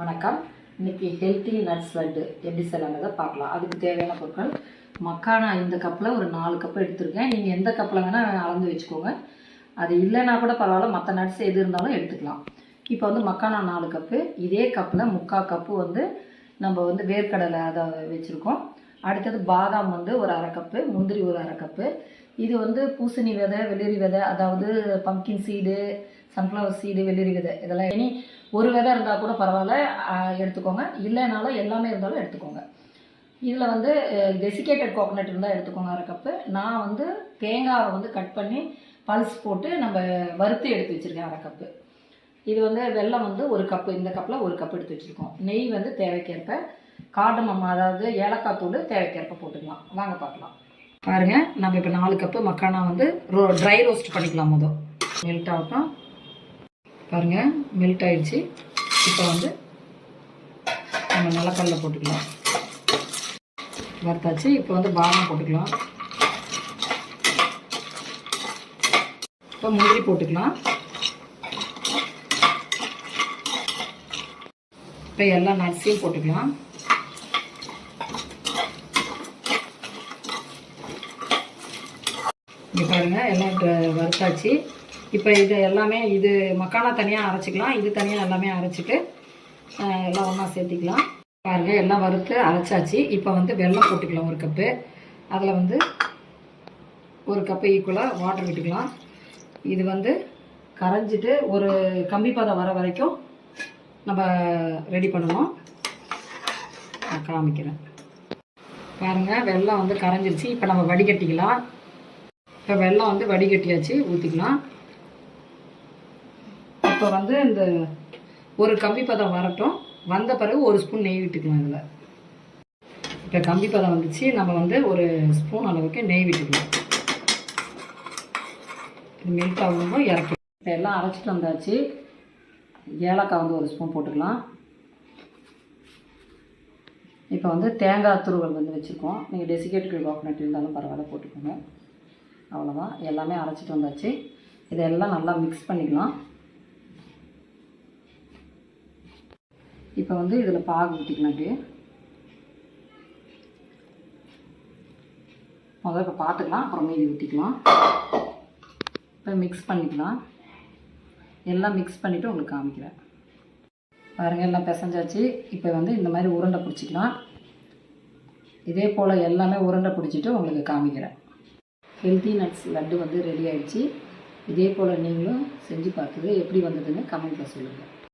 வணக்கம். இன்றைக்கி healthy nuts laddu எப்படி செய்யலாங்கிறத பார்க்கலாம். அதுக்கு தேவையான பொருட்கள் மக்கானா இந்த கப்பில் ஒரு 4 கப்பு எடுத்துருக்கேன். நீங்கள் எந்த கப்பில் வேணால் அளந்து வச்சுக்கோங்க. அது இல்லைன்னா கூட பரவாயில்ல, மற்ற நட்ஸ் எது இருந்தாலும் எடுத்துக்கலாம். இப்போ வந்து மக்கானா 4 கப்பு, இதே கப்பில் 3/4 கப்பு வந்து நம்ம வந்து வேர்க்கடலை அதை வச்சுருக்கோம். அடுத்தது பாதாம் வந்து ஒரு 1/2 கப்பு, முந்திரி ஒரு 1/2 கப்பு. இது வந்து பூசணி விதை, வெள்ளரி விதை, அதாவது பம்கின் சீடு, சன்ஃப்ளவர் சீடு, வெள்ளரி விதை, இதெல்லாம் இனி ஒரு விதை இருந்தால் கூட பரவாயில்ல எடுத்துக்கோங்க. இல்லைனாலும் எல்லாமே இருந்தாலும் எடுத்துக்கோங்க. இதில் வந்து டெசிகேட்டட் கோகோனட் இருந்தால் எடுத்துக்கோங்க 1/2 கப்பு. நான் வந்து தேங்காவை வந்து கட் பண்ணி பல்ஸ் போட்டு நம்ம வறுத்து எடுத்து வச்சுருக்கேன் 1/2 கப்பு. இது வந்து வெல்லம் வந்து 1 கப்பு, இந்த கப்பில் 1 கப்பு எடுத்து வச்சுருக்கோம். நெய் வந்து தேவைக்கேற்ப, கார்டமம் அதாவது ஏலக்காய் தூள் தேவைக்கேற்ப போட்டுக்கலாம். வாங்க பார்க்கலாம். பாருங்கள், நம்ம இப்போ 4 கப்பு மக்கானா வந்து ட்ரை ரோஸ்ட் பண்ணிக்கலாம். மெல்ட் ஆகட்டும். பாருங்கள், மெல்ட் ஆகிடுச்சு. இப்போ வந்து நம்ம நிலக்கடலை போட்டுக்கலாம். வறுத்தாச்சு. இப்போ வந்து பாதாம் போட்டுக்கலாம். இப்போ முந்திரி போட்டுக்கலாம். இப்போ எல்லா நட்ஸையும் போட்டுக்கலாம். இங்கே பாருங்கள், எல்லாம் வறுத்தாச்சு. இப்போ இது எல்லாமே, இது மக்கானா தனியாக அரைச்சிக்கலாம், இது தனியாக எல்லாமே அரைச்சிட்டு எல்லாம் ஒன்றா சேர்த்திக்கலாம். பாருங்கள், எல்லாம் வறுத்து அரைச்சாச்சு. இப்போ வந்து வெல்லம் போட்டுக்கலாம் 1 கப்பு. அதில் வந்து 1 கப்பு ஈக்குவலாக வாட்டர் விட்டுக்கலாம். இது வந்து கரைஞ்சிட்டு ஒரு கம்பி பதம் வர வரைக்கும் நம்ம ரெடி பண்ணணும். நான் காமிக்கிறேன். பாருங்கள், வெல்லம் வந்து கரைஞ்சிருச்சு. இப்போ நம்ம வடிகட்டிக்கலாம். இப்போ வெல்லம் வந்து வடிகட்டியாச்சு, ஊற்றிக்கலாம். இப்போ வந்து இந்த ஒரு கம்பி பதம் வரட்டும். வந்த பிறகு 1 ஸ்பூன் நெய் விட்டுக்கலாம். இதில் இப்போ கம்பி பதம் வந்துச்சு. நம்ம வந்து 1 ஸ்பூன் அளவுக்கு நெய் விட்டுக்கலாம். மெல்ட் ஆகும்போது இறக்கி. இப்போ எல்லாம் அரைச்சிட்டு வந்தாச்சு. ஏலக்காய் வந்து 1 ஸ்பூன் போட்டுக்கலாம். இப்போ வந்து தேங்காய் துருவல் வந்து வச்சுருக்கோம். நீங்கள் டெசிகேட்டட் கோகோனட் இருந்தாலும் பரவாயில்ல, போட்டுக்கோங்க. அவ்வளோதான், எல்லாமே அரைச்சிட்டு வந்தாச்சு. இதெல்லாம் நல்லா மிக்ஸ் பண்ணிக்கலாம். இப்போ வந்து இதில் பாகு ஊற்றிக்கலாம். அப்படியே முதல்ல இப்போ பார்த்துக்கலாம், அப்புறம் மீதி ஊற்றிக்கலாம். இப்போ மிக்ஸ் பண்ணிக்கலாம். எல்லாம் மிக்ஸ் பண்ணிவிட்டு உங்களுக்கு காமிக்கிறேன். பாருங்கள், எல்லாம் பிசைஞ்சாச்சு. இப்போ வந்து இந்த மாதிரி உருண்டை பிடிச்சிக்கலாம். இதே போல் எல்லாமே உருண்டை பிடிச்சிட்டு உங்களுக்கு காமிக்கிறேன். ஹெல்த்தி நட்ஸ் லட்டு வந்து ரெடி ஆகிடுச்சு. இதே போல் நீங்களும் செஞ்சு பார்த்துட்டு எப்படி வந்ததுன்னு கமெண்ட்டில் சொல்லுங்கள்.